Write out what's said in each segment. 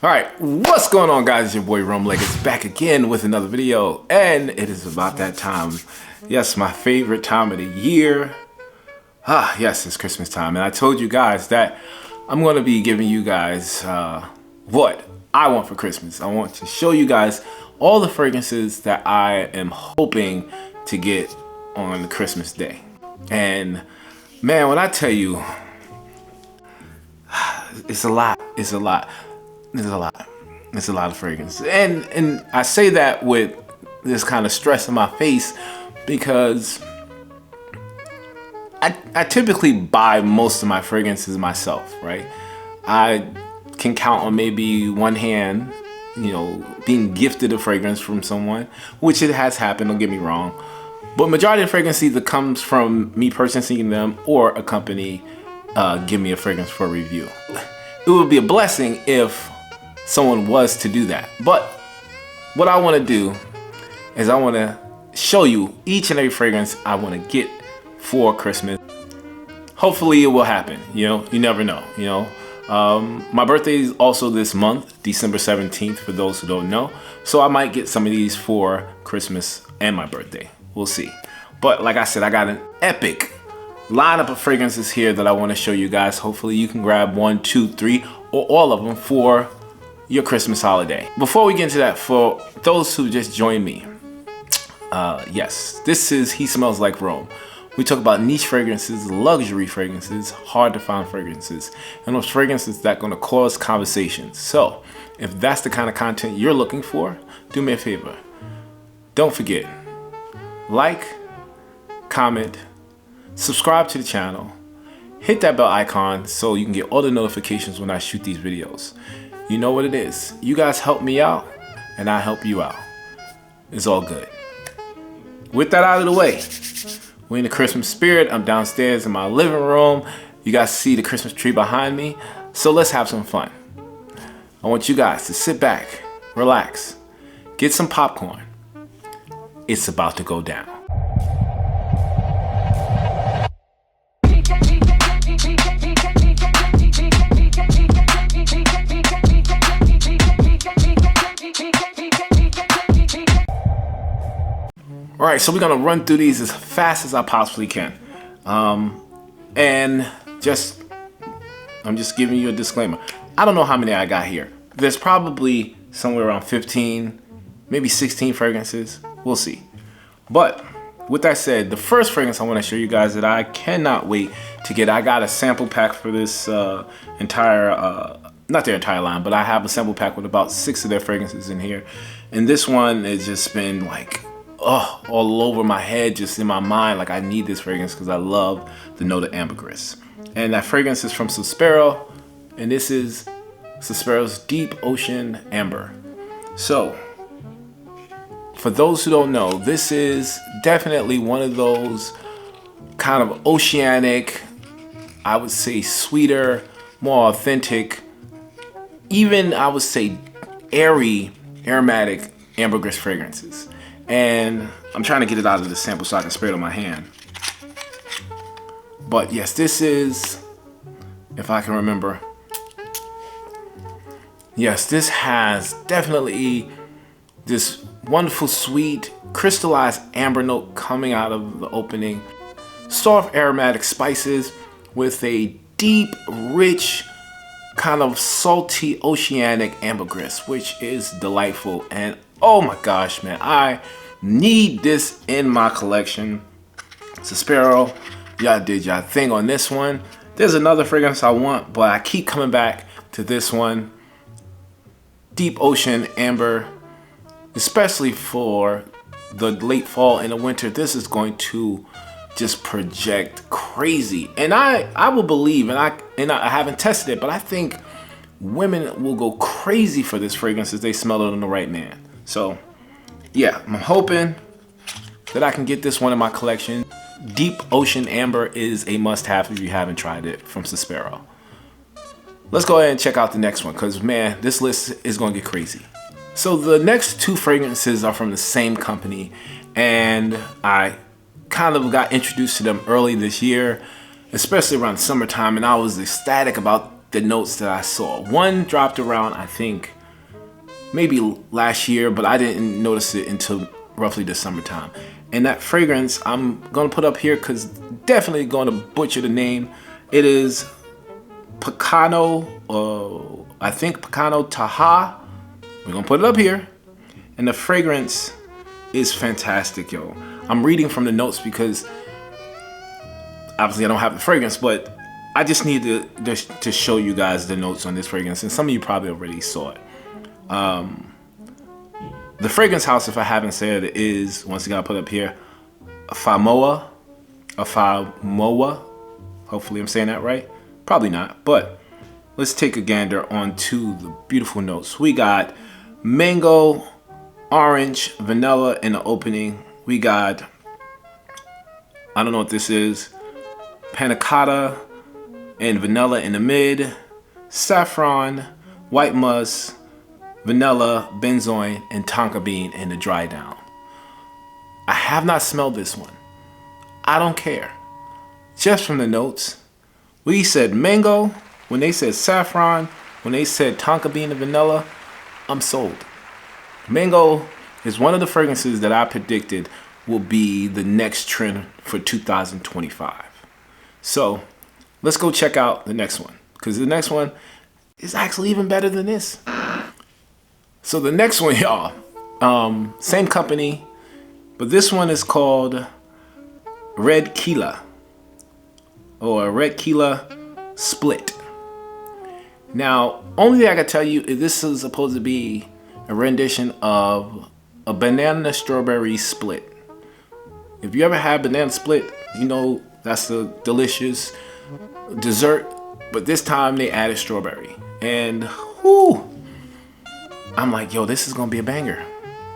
All right, what's going on, guys? It's your boy Rum Leggets back again with another video, and it is about that time. Yes, my favorite time of the year. Yes, it's Christmas time, and I told you guys that I'm going to be giving you guys what I want for Christmas. I want to show you guys all the fragrances that I am hoping to get on Christmas Day. And man, when I tell you, it's a lot. It's a lot. There's a lot. It's a lot of fragrance. And I say that with this kind of stress on my face because I typically buy most of my fragrances myself, right? I can count on maybe one hand, being gifted a fragrance from someone, which it has happened, don't get me wrong. But majority of fragrance either comes from me purchasing them or a company give me a fragrance for review. It would be a blessing if someone was to do that. But what I want to do is I want to show you each and every fragrance I want to get for Christmas. Hopefully it will happen. You never know. My birthday is also this month, December 17th, for those who don't know. So I might get some of these for Christmas and my birthday. We'll see. But like I said, I got an epic lineup of fragrances here that I want to show you guys. Hopefully you can grab 1, 2, 3, or all of them for your Christmas holiday. Before we get into that, for those who just joined me, yes, this is He Smells Like Rome. We talk about niche fragrances, luxury fragrances, hard to find fragrances, and those fragrances that are going to cause conversations. So if that's the kind of content you're looking for, do me a favor. Don't forget, like, comment, subscribe to the channel, hit that bell icon so you can get all the notifications when I shoot these videos. You know what it is. You guys help me out, and I help you out. It's all good. With that out of the way, we're in the Christmas spirit. I'm downstairs in my living room. You guys see the Christmas tree behind me. So let's have some fun. I want you guys to sit back, relax, get some popcorn. It's about to go down. All right, so we're gonna run through these as fast as I possibly can. And I'm just giving you a disclaimer. I don't know how many I got here. There's probably somewhere around 15, maybe 16 fragrances. We'll see. But with that said, the first fragrance I wanna show you guys that I cannot wait to get, I got a sample pack for this entire, not their entire line, but I have a sample pack with about 6 of their fragrances in here. And this one has just been like, all over my head, just in my mind. Like, I need this fragrance because I love the note of ambergris. And that fragrance is from Suspiro, and this is Suspiro's Deep Ocean Amber. So, for those who don't know, this is definitely one of those kind of oceanic, I would say sweeter, more authentic, even I would say airy, aromatic ambergris fragrances. And I'm trying to get it out of the sample so I can spray it on my hand. But yes, this is, if I can remember, yes, this has definitely this wonderful, sweet, crystallized amber note coming out of the opening. Soft aromatic spices with a deep, rich, kind of salty, oceanic ambergris, which is delightful. And oh my gosh, man, I need this in my collection. Suspiro, y'all did y'all thing on this one. There's another fragrance I want, but I keep coming back to this one. Deep Ocean Amber, especially for the late fall and the winter. This is going to just project crazy. And I will believe, and I haven't tested it, but I think women will go crazy for this fragrance if they smell it on the right man. So yeah, I'm hoping that I can get this one in my collection. Deep Ocean Amber is a must-have if you haven't tried it from Suspiro. Let's go ahead and check out the next one because, man, this list is going to get crazy. So the next 2 fragrances are from the same company, and I kind of got introduced to them early this year, especially around summertime, and I was ecstatic about the notes that I saw. One dropped around, I think, maybe last year, but I didn't notice it until roughly the summertime. And that fragrance I'm gonna put up here because definitely gonna butcher the name. It is Picano, I think Picano Taha. We're gonna put it up here. And the fragrance is fantastic, yo. I'm reading from the notes because obviously I don't have the fragrance, but I just need to show you guys the notes on this fragrance. And some of you probably already saw it. The fragrance house, if I haven't said it, is, once again, I'll put up here, Famoa. Hopefully I'm saying that right. Probably not, but let's take a gander onto the beautiful notes. We got mango, orange, vanilla in the opening. We got, I don't know what this is, panna cotta and vanilla in the mid, saffron, white musk, vanilla, benzoin, and tonka bean in the dry down. I have not smelled this one. I don't care. Just from the notes, we said mango, when they said saffron, when they said tonka bean and vanilla, I'm sold. Mango is one of the fragrances that I predicted will be the next trend for 2025. So let's go check out the next one, because the next one is actually even better than this. So the next one, y'all, same company, but this one is called Red Keela, or Red Keela Split. Now, only thing I can tell you is this is supposed to be a rendition of a banana strawberry split. If you ever had banana split, you know that's a delicious dessert, but this time they added strawberry. And whoo, I'm like, yo, this is gonna be a banger.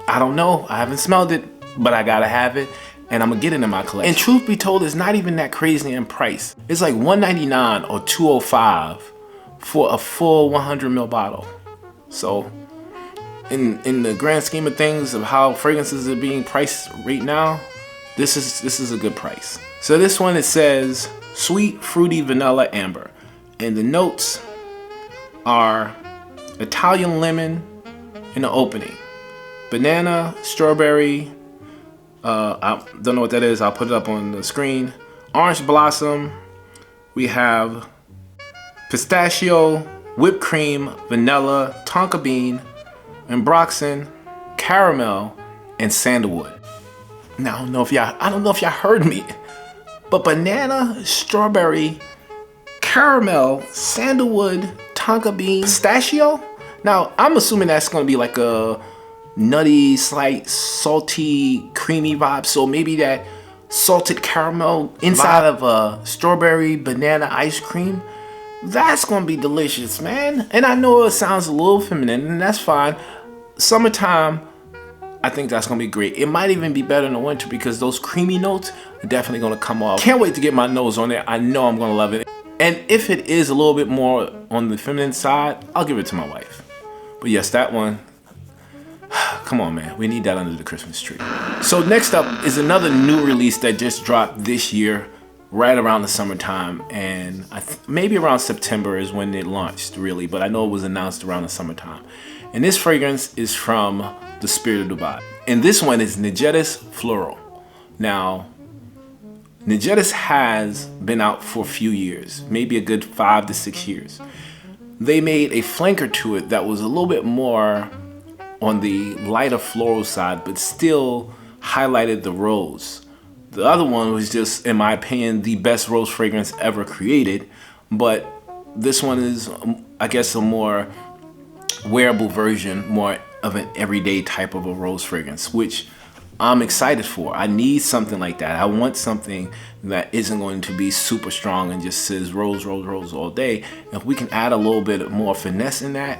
I don't know, I haven't smelled it, but I gotta have it, and I'm gonna get it in my collection. And truth be told, it's not even that crazy in price. It's like $199 or $205 for a full 100 ml bottle. So in the grand scheme of things of how fragrances are being priced right now, this is a good price. So this one, it says sweet, fruity, vanilla, amber. And the notes are Italian lemon in the opening, banana, strawberry, I don't know what that is, I'll put it up on the screen, orange blossom, we have pistachio, whipped cream, vanilla, tonka bean, ambroxan, caramel, and sandalwood. Now I don't know if y'all heard me, but banana, strawberry, caramel, sandalwood, tonka bean, pistachio. Now I'm assuming that's gonna be like a nutty, slight, salty, creamy vibe. So maybe that salted caramel inside of a strawberry banana ice cream. That's gonna be delicious, man. And I know it sounds a little feminine, and that's fine. Summertime, I think that's gonna be great. It might even be better in the winter because those creamy notes are definitely gonna come off. Can't wait to get my nose on it. I know I'm gonna love it. And if it is a little bit more on the feminine side, I'll give it to my wife. But yes, that one, come on, man. We need that under the Christmas tree. So next up is another new release that just dropped this year, right around the summertime. And maybe around September is when it launched, really. But I know it was announced around the summertime. And this fragrance is from the Spirit of Dubai. And this one is Nigetis Floral. Now, Nigetis has been out for a few years, maybe a good 5 to 6 years. They made a flanker to it that was a little bit more on the lighter floral side, but still highlighted the rose. The other one was just, in my opinion, the best rose fragrance ever created. But this one is, I guess, a more wearable version, more of an everyday type of a rose fragrance, which I'm excited for. I need something like that. I want something that isn't going to be super strong and just says rose, rose, rose all day. If we can add a little bit more finesse in that,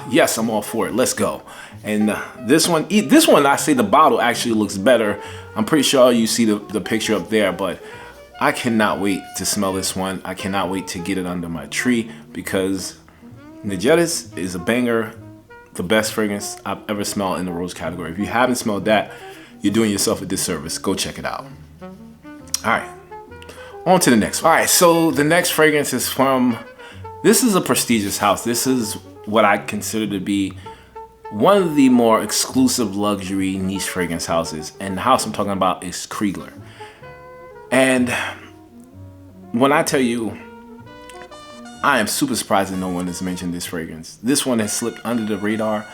yes, I'm all for it. Let's go. And this one, I say the bottle actually looks better. I'm pretty sure you see the picture up there, but I cannot wait to smell this one. I cannot wait to get it under my tree because Nigetis is a banger. The best fragrance I've ever smelled in the rose category. If you haven't smelled that, you're doing yourself a disservice. Go check it out. All right. On to the next one. All right, so the next fragrance is from, this is a prestigious house. This is what I consider to be one of the more exclusive luxury niche fragrance houses. And the house I'm talking about is Kriegler. And when I tell you, I am super surprised that no one has mentioned this fragrance. This one has slipped under the radar,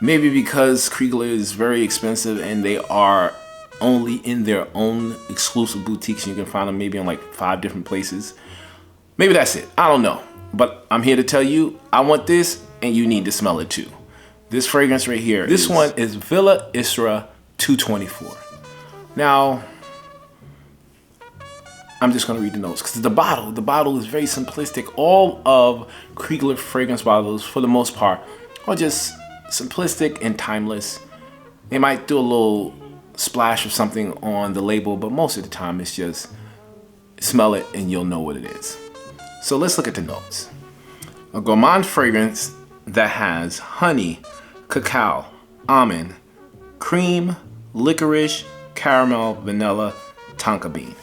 maybe because Kriegler is very expensive and they are only in their own exclusive boutiques. You can find them maybe in like 5 different places. Maybe that's it. I don't know. But I'm here to tell you, I want this and you need to smell it too. This fragrance right here, this one is Villa Isra 224. Now, I'm just gonna read the notes because the bottle is very simplistic. All of Kriegler fragrance bottles, for the most part, are just simplistic and timeless. They might do a little splash of something on the label, but most of the time it's just smell it and you'll know what it is. So let's look at the notes. A gourmand fragrance that has honey, cacao, almond, cream, licorice, caramel, vanilla, tonka bean.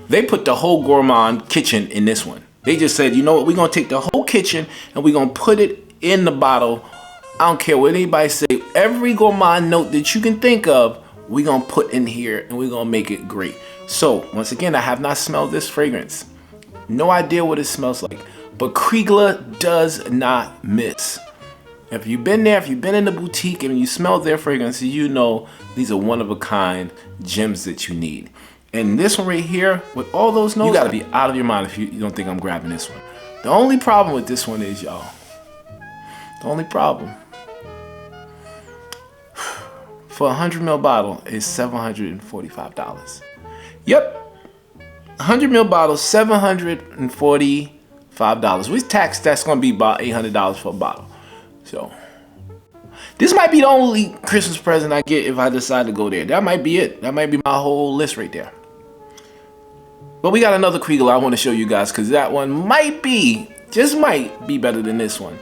They put the whole gourmand kitchen in this one. They just said, you know what, we're gonna take the whole kitchen and we're gonna put it in the bottle. I don't care what anybody say, every gourmand note that you can think of, we're gonna put in here and we're gonna make it great. So once again, I have not smelled this fragrance. No idea what it smells like, but Kriegler does not miss. If you've been there, if you've been in the boutique and you smell their fragrances, you know these are one of a kind gems that you need. And this one right here, with all those notes, you gotta be out of your mind if you don't think I'm grabbing this one. The only problem with this one is, y'all, the only problem, for a 100 ml bottle is $745. Yep, 100 ml bottle, $745. With tax, that's gonna be about $800 for a bottle. So, this might be the only Christmas present I get if I decide to go there. That might be it. That might be my whole list right there. But we got another Kriegler I want to show you guys because that one might be, just might be better than this one.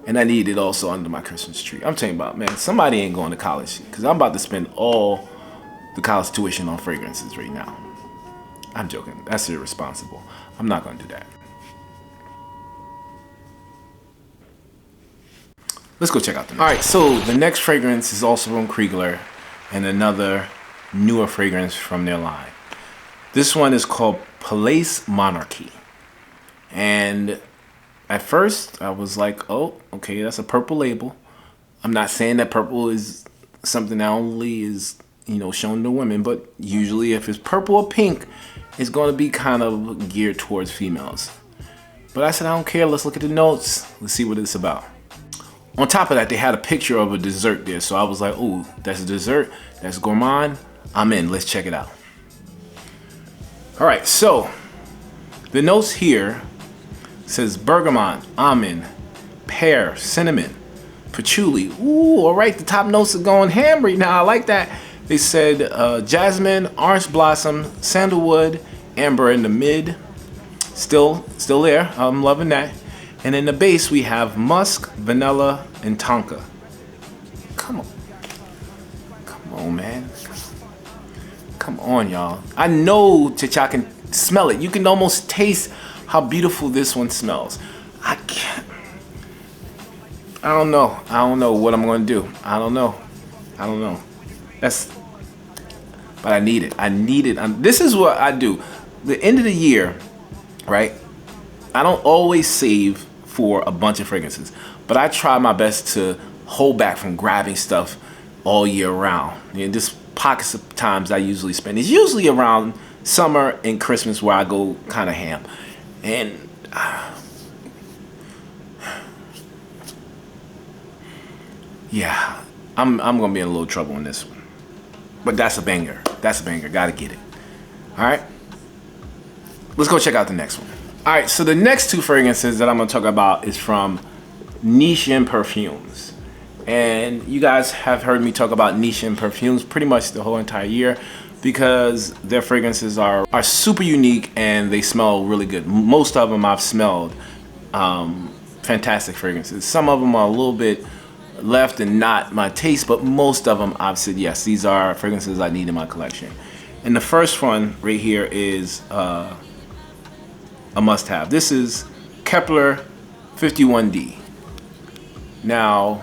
And I need it also under my Christmas tree. I'm telling you about, man, somebody ain't going to college because I'm about to spend all the college tuition on fragrances right now. I'm joking. That's irresponsible. I'm not going to do that. Let's go check out the next. All right, so the next fragrance is also from Kriegler and another newer fragrance from their line. This one is called Palais Monarchy. And at first I was like, oh, okay, that's a purple label. I'm not saying that purple is something that only is, you know, shown to women, but usually if it's purple or pink, it's going to be kind of geared towards females. But I said, I don't care. Let's look at the notes. Let's see what it's about. On top of that, they had a picture of a dessert there. So I was like, ooh, that's a dessert. That's gourmand. I'm in. Let's check it out. All right, so the notes here says bergamot, almond, pear, cinnamon, patchouli. Ooh, all right, the top notes are going ham right now. I like that. They said jasmine, orange blossom, sandalwood, amber in the mid. Still there. I'm loving that. And in the base, we have musk, vanilla, and tonka. Come on. Come on, man. Come on, y'all. I know that y'all can smell it. You can almost taste how beautiful this one smells. I don't know. I don't know what I'm going to do. I don't know. But I need it. This is what I do. The end of the year, right? I don't always save for a bunch of fragrances, but I try my best to hold back from grabbing stuff all year round. And just pockets of times I usually spend. It's usually around summer and Christmas where I go kind of ham. And yeah, I'm gonna be in a little trouble in this one. But that's a banger. Gotta get it. All right, let's go check out the next one. All right, so the next two fragrances that I'm gonna talk about is from Niche Perfumes. And you guys have heard me talk about Niche Perfumes pretty much the whole entire year because their fragrances are super unique and they smell really good. Most of them I've smelled fantastic fragrances. Some of them are a little bit left and not my taste, but most of them I've said, yes, these are fragrances I need in my collection. And the first one right here is a must-have. This is Kepler 51D. Now,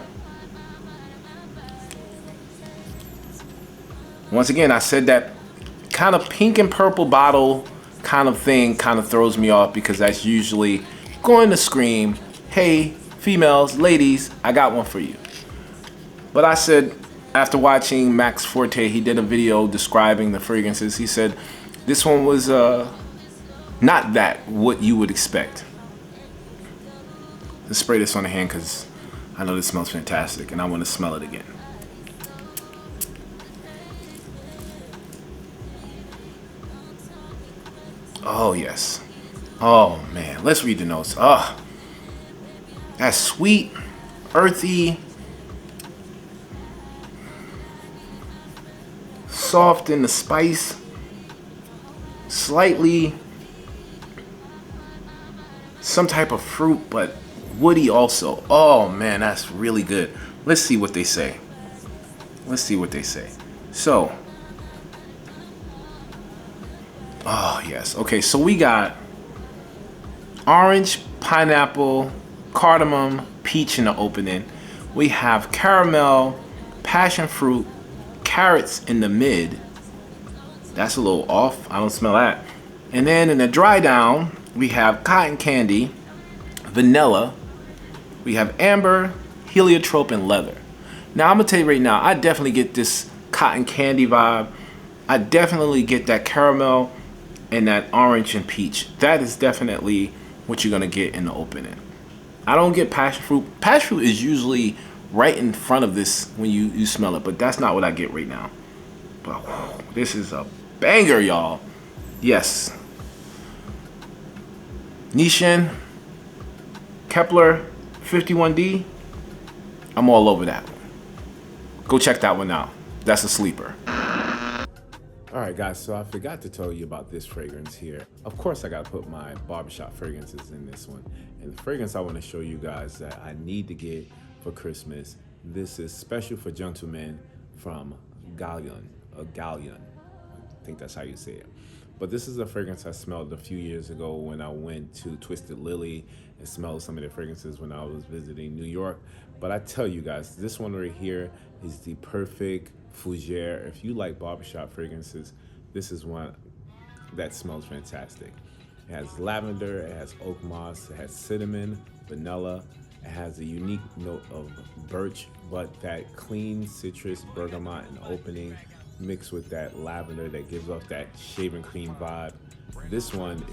once again, I said that kind of pink and purple bottle kind of thing kind of throws me off, because that's usually going to scream, hey, females, ladies, I got one for you. But I said, after watching Max Forte, he did a video describing the fragrances. He said this one was not that what you would expect. Let's spray this on the hand because I know this smells fantastic and I want to smell it again. Oh yes. Oh man, let's read the notes. Oh, that's sweet, earthy, soft in the spice, slightly some type of fruit, but woody also. Oh man, that's really good. Let's see what they say. Let's see what they say. So, oh yes. Okay, so we got orange, pineapple, cardamom, peach in the opening. We have caramel, passion fruit, carrots in the mid. That's a little off. I don't smell that. And then in the dry down, we have cotton candy, vanilla. We have amber, heliotrope, and leather. Now I'm gonna tell you right now, I definitely get this cotton candy vibe. I definitely get that caramel and that orange and peach. That is definitely what you're gonna get in the opening. I don't get passion fruit. Passion fruit is usually right in front of this when you smell it, but that's not what I get right now. But whew, this is a banger, y'all. Yes. Nissin Kepler 51D. I'm all over that one. Go check that one out. That's a sleeper. All right, guys, so I forgot to tell you about this fragrance here. Of course, I got to put my barbershop fragrances in this one. And the fragrance I want to show you guys that I need to get for Christmas, this is special for gentlemen from Gallion, or Gallion. I think that's how you say it. But this is a fragrance I smelled a few years ago when I went to Twisted Lily and smelled some of their fragrances when I was visiting New York. But I tell you guys, this one right here is the perfect fougere. If you like barbershop fragrances, this is one that smells fantastic. It has lavender, it has oak moss, it has cinnamon, vanilla. It has a unique note of birch, but that clean citrus bergamot in the opening mixed with that lavender that gives off that shaving cream vibe. This one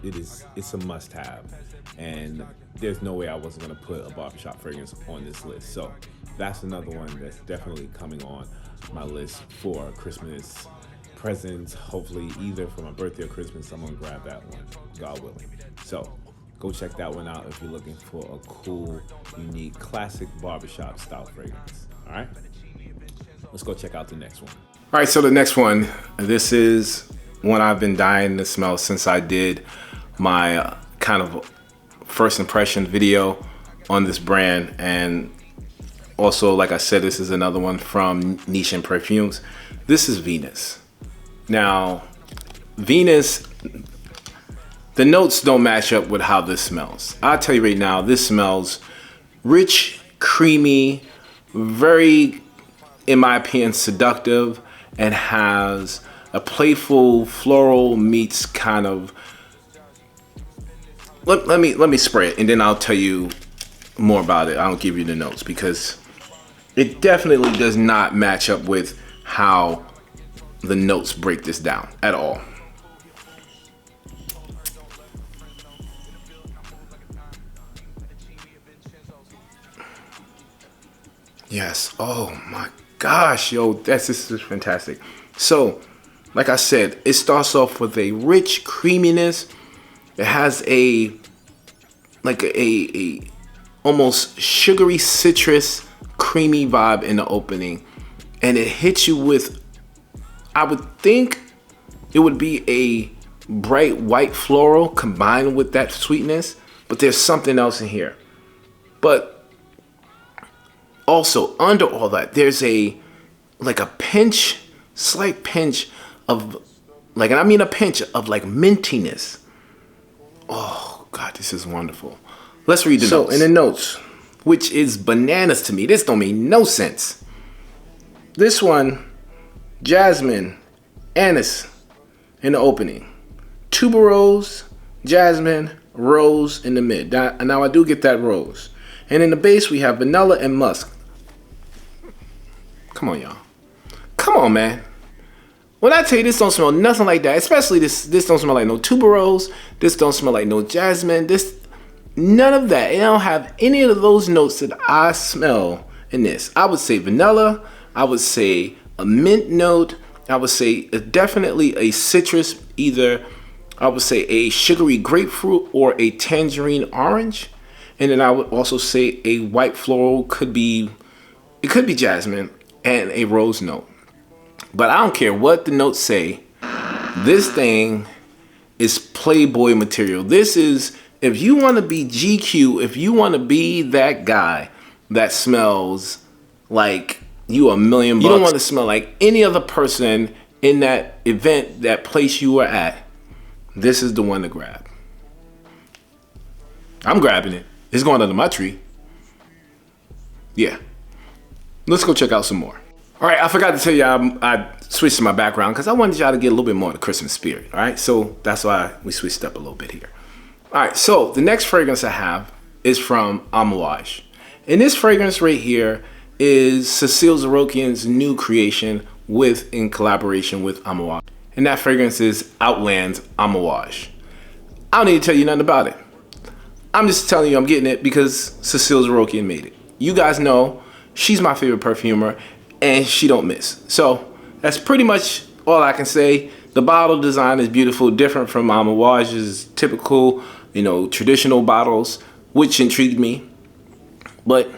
it's a must-have, and there's no way I wasn't gonna put a barbershop fragrance on this list. So that's another one that's definitely coming on my list for Christmas presents. Hopefully either for my birthday or Christmas, I'm gonna grab that one, God willing. So go check that one out if you're looking for a cool, unique, classic barbershop style fragrance. All right, let's go check out the next one. All right, so the next one, this is one I've been dying to smell since I did my kind of first impression video on this brand. And also, like I said, this is another one from Nissin Perfumes. This is Venus. Now, Venus, the notes don't match up with how this smells. I'll tell you right now, this smells rich, creamy, very, in my opinion, seductive, and has a playful floral meets kind of, let me spray it and then I'll tell you more about it. I'll give you the notes because it definitely does not match up with how the notes break this down at all. Yes. Oh my gosh, yo, this is fantastic. So, like I said, it starts off with a rich creaminess. It has a almost sugary citrus creamy vibe in the opening, and it hits you with, I would think it would be a bright white floral combined with that sweetness, but there's something else in here. But also under all that, there's like a pinch, slight pinch of like, and I mean a pinch of like mintiness. Oh, God, this is wonderful. Let's read the notes. So, in the notes, which is bananas to me. This don't make no sense. This one, jasmine, anise in the opening. Tuberose, jasmine, rose in the mid. Now I do get that rose. And in the base, we have vanilla and musk. Come on, y'all. Come on, man. When I tell you this don't smell nothing like that, especially this don't smell like no tuberose, this don't smell like no jasmine, none of that. It don't have any of those notes that I smell in this. I would say vanilla, I would say a mint note, I would say definitely a citrus, either I would say a sugary grapefruit or a tangerine orange. And then I would also say a white floral, it could be jasmine, and a rose note. But I don't care what the notes say. This thing is Playboy material. This is, if you want to be GQ, if you want to be that guy that smells like you $1 million, you don't want to smell like any other person in that event, that place you were at, this is the one to grab. I'm grabbing it. It's going under my tree. Yeah. Let's go check out some more. All right, I forgot to tell you I switched to my background because I wanted y'all to get a little bit more of the Christmas spirit. All right, so that's why we switched up a little bit here. All right, so the next fragrance I have is from Amouage. And this fragrance right here is Cecile Zarokian's new creation in collaboration with Amouage. And that fragrance is Outlands Amouage. I don't need to tell you nothing about it. I'm just telling you I'm getting it because Cecile Zarokian made it. You guys know she's my favorite perfumer and she don't miss. So that's pretty much all I can say. The bottle design is beautiful, different from Amouage's typical, traditional bottles, which intrigued me. But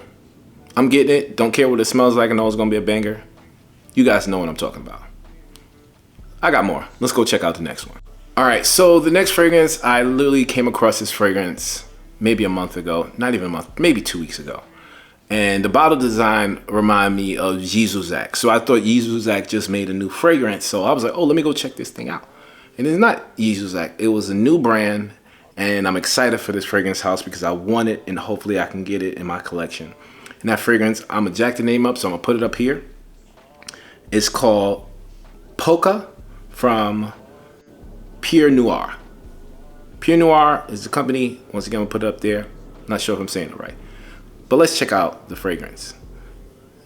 I'm getting it. Don't care what it smells like. I know it's going to be a banger. You guys know what I'm talking about. I got more. Let's go check out the next one. All right, so the next fragrance, I literally came across this fragrance maybe a month ago. Not even a month, maybe 2 weeks ago. And the bottle design reminded me of Zizouzac. So I thought Zizouzac just made a new fragrance. So I was like, oh, let me go check this thing out. And it's not Zizouzac. It was a new brand. And I'm excited for this fragrance house because I want it and hopefully I can get it in my collection. And that fragrance, I'm going to jack the name up. So I'm going to put it up here. It's called Polka from Pure Noir. Pure Noir is the company. Once again, I'm going to put it up there. I'm not sure if I'm saying it right. But let's check out the fragrance.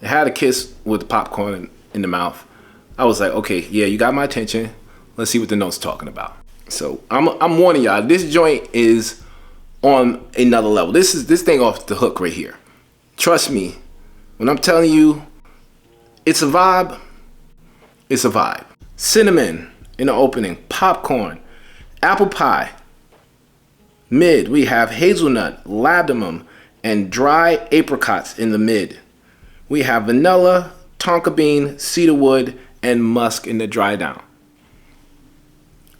It had a kiss with the popcorn in the mouth. I was like, okay, yeah, you got my attention. Let's see what the note's talking about. So I'm warning y'all, this joint is on another level. This thing off the hook right here. Trust me, when I'm telling you it's a vibe, it's a vibe. Cinnamon in the opening, popcorn, apple pie. Mid, we have hazelnut, ladamum, and dry apricots in the mid. We have vanilla, tonka bean, cedarwood, and musk in the dry down.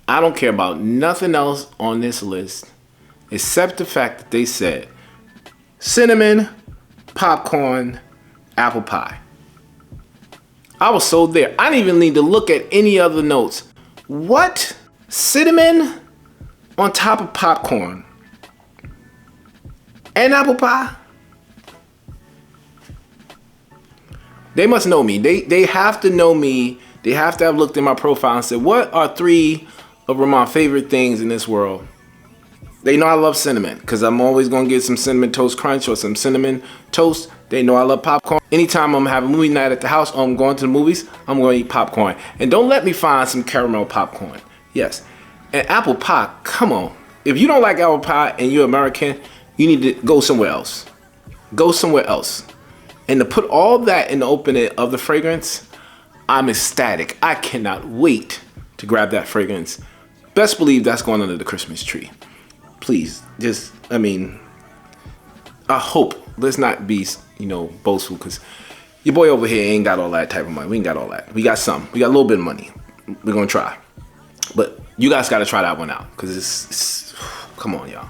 I don't care about nothing else on this list except the fact that they said cinnamon, popcorn, apple pie. I was so there. I didn't even need to look at any other notes. What? Cinnamon on top of popcorn and apple pie? They must know me. They have to know me. They have to have looked at my profile and said, what are 3 of my favorite things in this world? They know I love cinnamon because I'm always going to get some cinnamon toast crunch or some cinnamon toast. They know I love popcorn. Anytime I'm having movie night at the house or I'm going to the movies, I'm going to eat popcorn. And don't let me find some caramel popcorn. Yes. And apple pie, come on. If you don't like apple pie and you're American, you need to go somewhere else. Go somewhere else. And to put all that in the opening of the fragrance, I'm ecstatic. I cannot wait to grab that fragrance. Best believe that's going under the Christmas tree. Please, I hope, let's not be, boastful, because your boy over here ain't got all that type of money. We ain't got all that. We got some. We got a little bit of money. We're going to try. But you guys got to try that one out, because it's come on, y'all.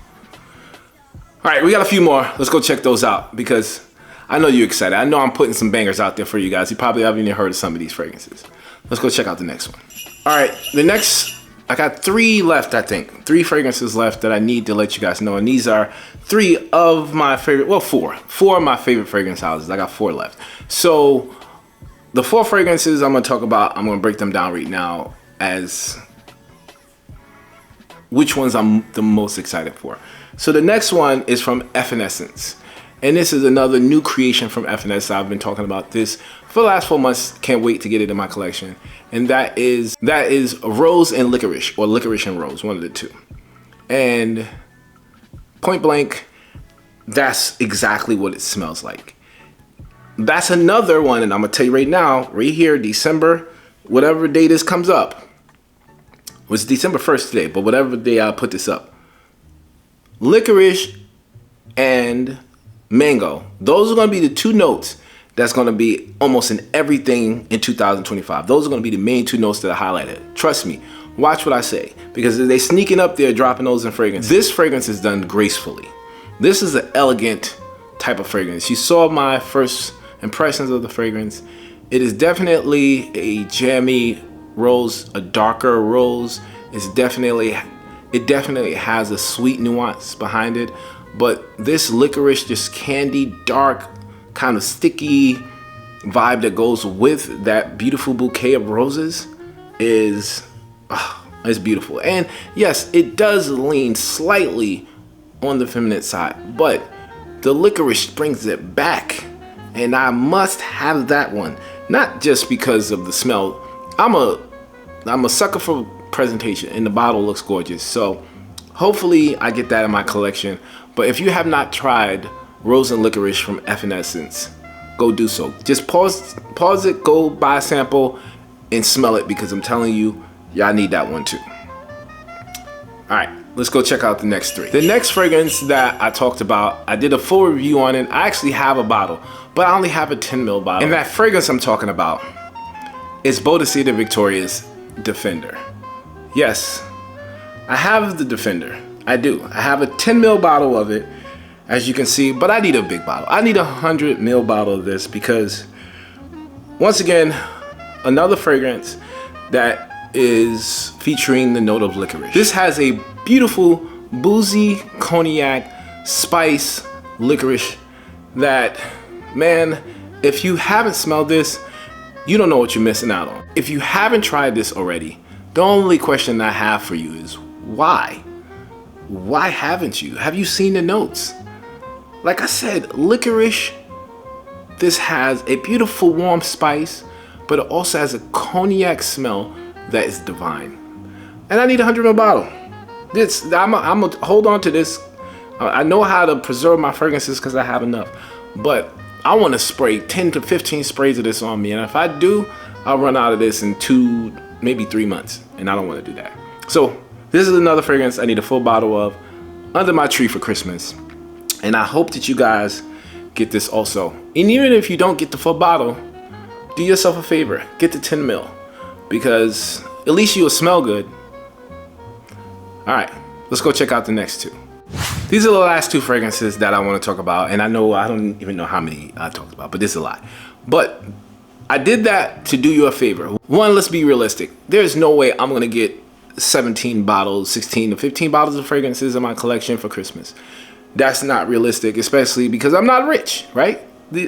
All right, we got a few more. Let's go check those out, because I know you're excited. I know I'm putting some bangers out there for you guys. You probably haven't even heard of some of these fragrances. Let's go check out the next one. All right, the next I got 3 left, I think. 3 fragrances left that I need to let you guys know. And these are 3 of my favorite, well, 4. 4 of my favorite fragrance houses. I got 4 left. So the 4 fragrances I'm going to talk about, I'm going to break them down right now as which ones I'm the most excited for. So the next one is from Evanescence. And this is another new creation from Evanescence. I've been talking about this for the last 4 months. Can't wait to get it in my collection. And that is Rose and Licorice, or Licorice and Rose, one of the two. And point blank, that's exactly what it smells like. That's another one, and I'm gonna tell you right now, right here, December, whatever day this comes up. It was December 1st today, but whatever day I put this up. Licorice and mango. Those are gonna be the 2 notes that's gonna be almost in everything in 2025. Those are gonna be the main 2 notes that I highlighted. Trust me, watch what I say, because they sneaking up there, dropping those in fragrance. This fragrance is done gracefully. This is an elegant type of fragrance. You saw my first impressions of the fragrance. It is definitely a jammy rose, a darker rose. It definitely has a sweet nuance behind it. But this licorice, just candy, dark, kind of sticky vibe that goes with that beautiful bouquet of roses is beautiful. And yes, it does lean slightly on the feminine side, but the licorice brings it back, and I must have that one. Not just because of the smell. I'm a sucker for presentation, and the bottle looks gorgeous. So hopefully I get that in my collection. But if you have not tried Rose and Licorice from Evanescence, go do so. Just pause it, go buy a sample, and smell it, because I'm telling you, y'all need that one too. All right, let's go check out the next 3. The next fragrance that I talked about, I did a full review on it. I actually have a bottle, but I only have a 10 ml bottle. And that fragrance I'm talking about is Bodicea Victoria's Defender. Yes, I have the Defender. I do. I have a 10 ml bottle of it, as you can see, but I need a big bottle. I need a 100 ml bottle of this, because once again, another fragrance that is featuring the note of licorice. This has a beautiful boozy cognac spice licorice that, man, if you haven't smelled this, you don't know what you're missing out on. If you haven't tried this already, the only question I have for you is why? Why haven't you? Have you seen the notes? Like I said, licorice, this has a beautiful warm spice, but it also has a cognac smell that is divine. And I need a 100 ml bottle. I'm gonna hold on to this. I know how to preserve my fragrances because I have enough, but I want to spray 10 to 15 sprays of this on me. And if I do, I'll run out of this in 2, maybe 3 months. And I don't want to do that. So this is another fragrance I need a full bottle of under my tree for Christmas. And I hope that you guys get this also. And even if you don't get the full bottle, do yourself a favor, get the 10 ml, because at least you'll smell good. All right, let's go check out the next 2. These are the last 2 fragrances that I want to talk about. And I know I don't even know how many I talked about, but this is a lot. But I did that to do you a favor. One, let's be realistic. There's no way I'm going to get 17 bottles, 16 to 15 bottles of fragrances in my collection for Christmas. That's not realistic, especially because I'm not rich, right?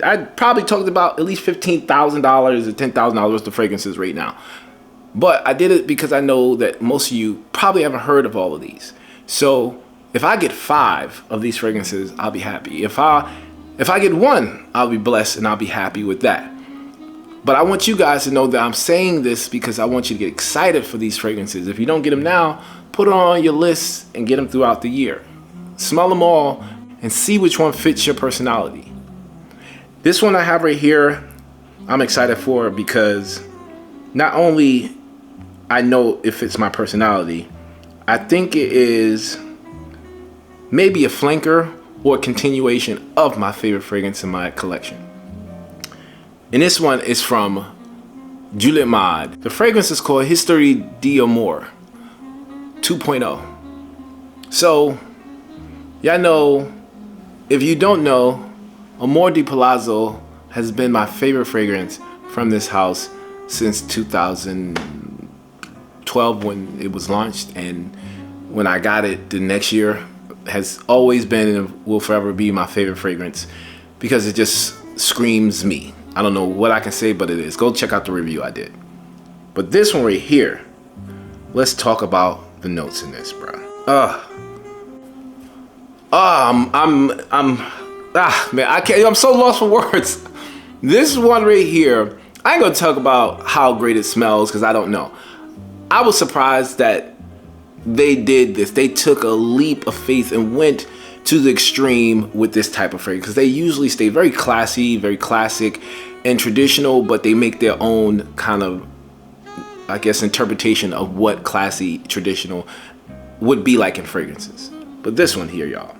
I probably talked about at least $15,000 or $10,000 worth of fragrances right now. But I did it because I know that most of you probably haven't heard of all of these. So if I get 5 of these fragrances, I'll be happy. If I get 1, I'll be blessed and I'll be happy with that. But I want you guys to know that I'm saying this because I want you to get excited for these fragrances. If you don't get them now, put them on your list and get them throughout the year. Smell them all and see which one fits your personality. This one I have right here, I'm excited for because not only I know it fits my personality, I think it is maybe a flanker or a continuation of my favorite fragrance in my collection. And this one is from Juliette Maude. The fragrance is called History d'Amour 2.0. So, y'all know, if you don't know, Amor di Palazzo has been my favorite fragrance from this house since 2012, 2012 when it was launched, and when I got it the next year, has always been and will forever be my favorite fragrance because it just screams me. I don't know what I can say, but it is. Go check out the review I did. But this one right here, let's talk about the notes in this, bro. Man, I can't. I'm so lost for words. This one right here, I ain't gonna talk about how great it smells because I don't know. I was surprised that they did this. They took a leap of faith and went to the extreme with this type of fragrance because they usually stay very classy, very classic and traditional, but they make their own kind of, I guess, interpretation of what classy, traditional would be like in fragrances. But this one here, y'all.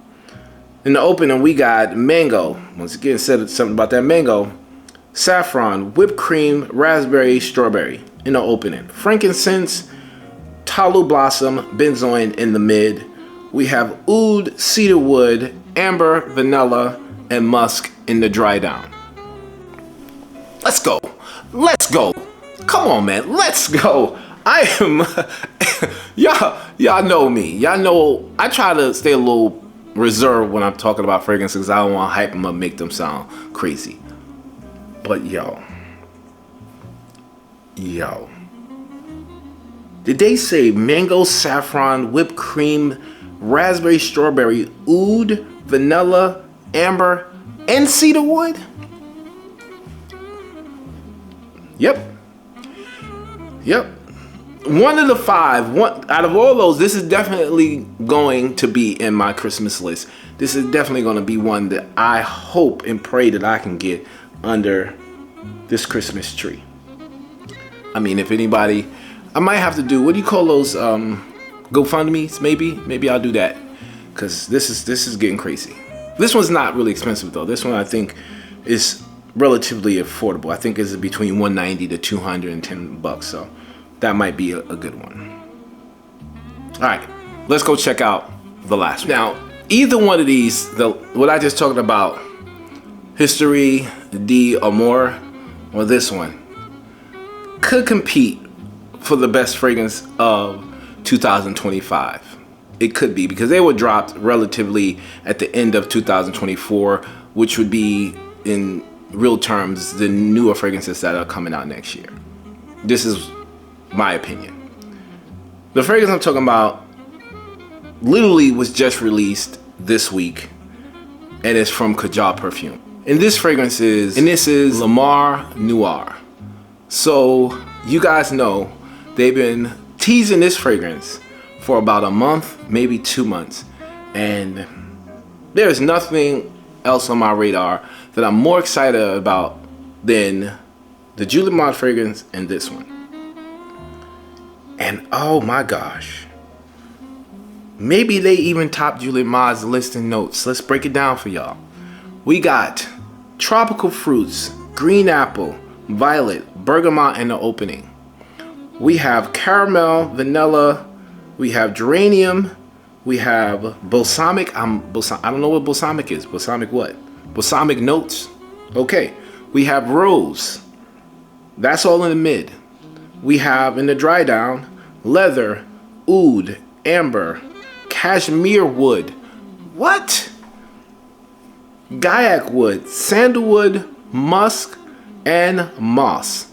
In the opening, we got mango. Once again, said something about that mango. Saffron, whipped cream, raspberry, strawberry in the opening. Frankincense, tallow blossom, benzoin in the mid. We have oud, cedarwood, amber, vanilla, and musk in the dry down. Let's go. Let's go. Come on, man. Let's go. I am, y'all know me. Y'all know I try to stay a little reserved when I'm talking about fragrances because I don't want to hype them up, make them sound crazy. But yo, did they say mango, saffron, whipped cream, raspberry, strawberry, oud, vanilla, amber, and cedarwood? Yep. One of the five, out of all those, this is definitely going to be in my Christmas list. This is definitely going to be one that I hope and pray that I can get under this Christmas tree. I mean, if anybody, I might have to do, what do you call those, GoFundMe's, maybe I'll do that, because this is getting crazy. This one's not really expensive though. This one I think is relatively affordable. I think it's between $190 to $210, so that might be a good one. All right, let's go check out the last one. Now, either one of these, what I just talked about, History d'Amour, or this one, could compete for the best fragrance of 2025. It could be, because they were dropped relatively at the end of 2024, which would be, in real terms, the newer fragrances that are coming out next year. This is my opinion. The fragrance I'm talking about literally was just released this week, and it's from Kajal Perfume. And this fragrance is Lamar Noir. So you guys know they've been teasing this fragrance for about a month, maybe 2 months, and there's nothing else on my radar that I'm more excited about than the Juliet Maud fragrance and this one. And oh my gosh, maybe they even top Juliet Maud's list in notes. Let's break it down for y'all. We got tropical fruits, green apple, violet, bergamot in the opening. We have caramel, vanilla, we have geranium, we have balsamic. I don't know what balsamic is. Balsamic what? Balsamic notes. Okay. We have rose. That's all in the mid. We have in the dry down leather, oud, amber, cashmere wood. What? Gaiac wood, sandalwood, musk, and moss.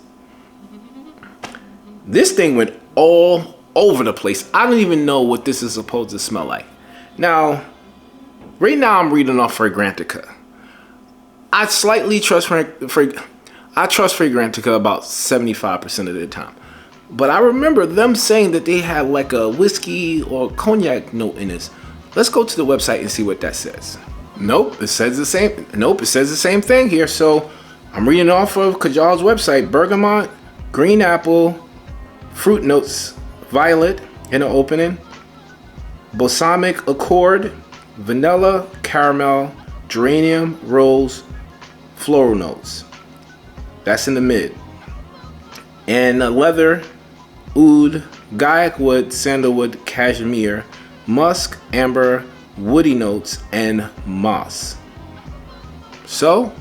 This thing went all over the place. I don't even know what this is supposed to smell like. Now, right now I'm reading off Fragrantica. I slightly trust Fragrantica about 75% of the time. But I remember them saying that they had like a whiskey or cognac note in this. Let's go to the website and see what that says. Nope, it says the same. Nope, it says the same thing here. So I'm reading off of Kajal's website. Bergamot, green apple, fruit notes, violet in the opening, balsamic accord, vanilla, caramel, geranium, rose, floral notes. That's in the mid. And leather, oud, Gaiac wood, sandalwood, cashmere, musk, amber, woody notes, and moss. So,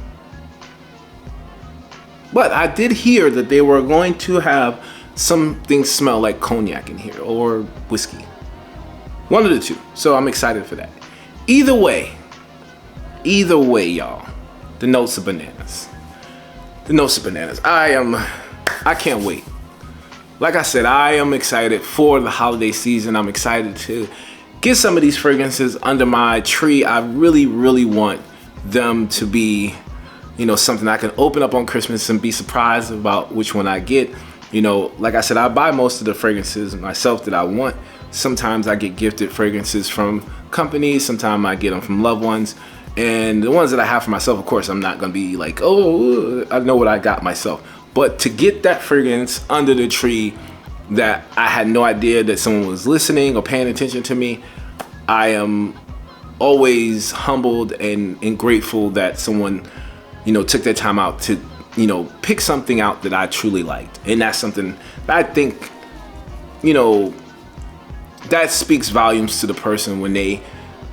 but I did hear that they were going to have some things smell like cognac in here or whiskey. One of the two. So I'm excited for that. Either way, y'all, the notes of bananas. The notes of bananas. I can't wait. Like I said, I am excited for the holiday season. I'm excited to get some of these fragrances under my tree. I really, really want them to be, something I can open up on Christmas and be surprised about which one I get. Like I said, I buy most of the fragrances myself that I want. Sometimes I get gifted fragrances from companies. Sometimes I get them from loved ones. And the ones that I have for myself, of course, I'm not going to be like, oh, I know what I got myself. But to get that fragrance under the tree that I had no idea that someone was listening or paying attention to me, I am always humbled and grateful that someone, took their time out to, pick something out that I truly liked. And that's something that I think, that speaks volumes to the person when they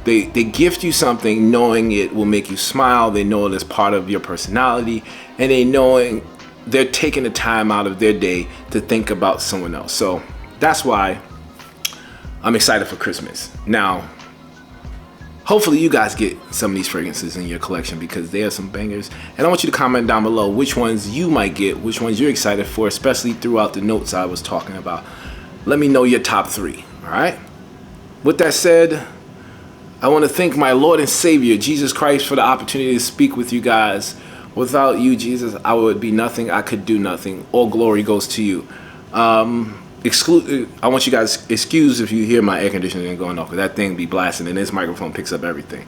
gift you something knowing it will make you smile. They know it is part of your personality, and they're taking the time out of their day to think about someone else. So that's why I'm excited for Christmas. Now, hopefully you guys get some of these fragrances in your collection because they are some bangers. And I want you to comment down below which ones you might get, which ones you're excited for, especially throughout the notes I was talking about. Let me know your top 3, all right? With that said, I want to thank my Lord and Savior, Jesus Christ, for the opportunity to speak with you guys. Without you, Jesus, I would be nothing. I could do nothing. All glory goes to you. I want you guys excuse if you hear my air conditioning going off, because that thing be blasting and this microphone picks up everything.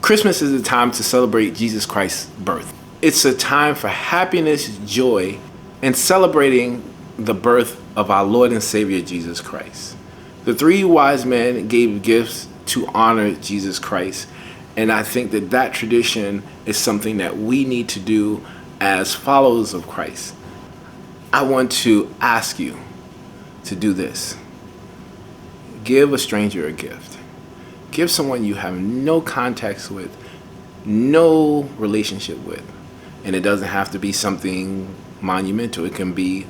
Christmas is a time to celebrate Jesus Christ's birth. It's a time for happiness, joy, and celebrating the birth of our Lord and Savior, Jesus Christ. The 3 wise men gave gifts to honor Jesus Christ. And I think that tradition is something that we need to do as followers of Christ. I want to ask you to do this. Give a stranger a gift. Give someone you have no context with, no relationship with. And it doesn't have to be something monumental. It can be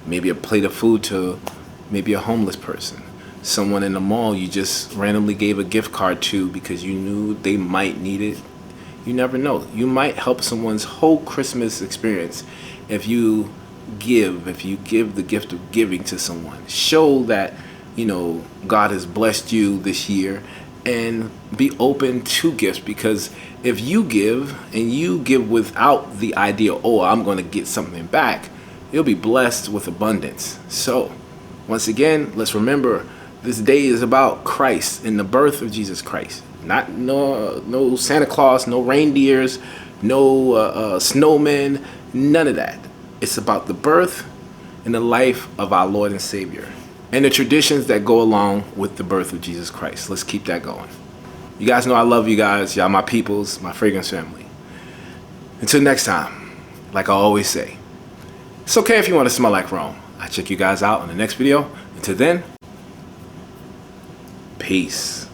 maybe a plate of food to maybe a homeless person. Someone in the mall you just randomly gave a gift card to because you knew they might need it. You never know. You might help someone's whole Christmas experience if you give the gift of giving to someone. Show that, God has blessed you this year, and be open to gifts, because if you give and you give without the idea, oh, I'm going to get something back, you'll be blessed with abundance. So, once again, let's remember, this day is about Christ and the birth of Jesus Christ. Not no Santa Claus, no reindeers, no snowmen, none of that. It's about the birth and the life of our Lord and Savior, and the traditions that go along with the birth of Jesus Christ. Let's keep that going. You guys know I love you guys. Y'all my peoples, my fragrance family. Until next time, like I always say, it's okay if you want to smell like Rome. I'll check you guys out in the next video. Until then, peace.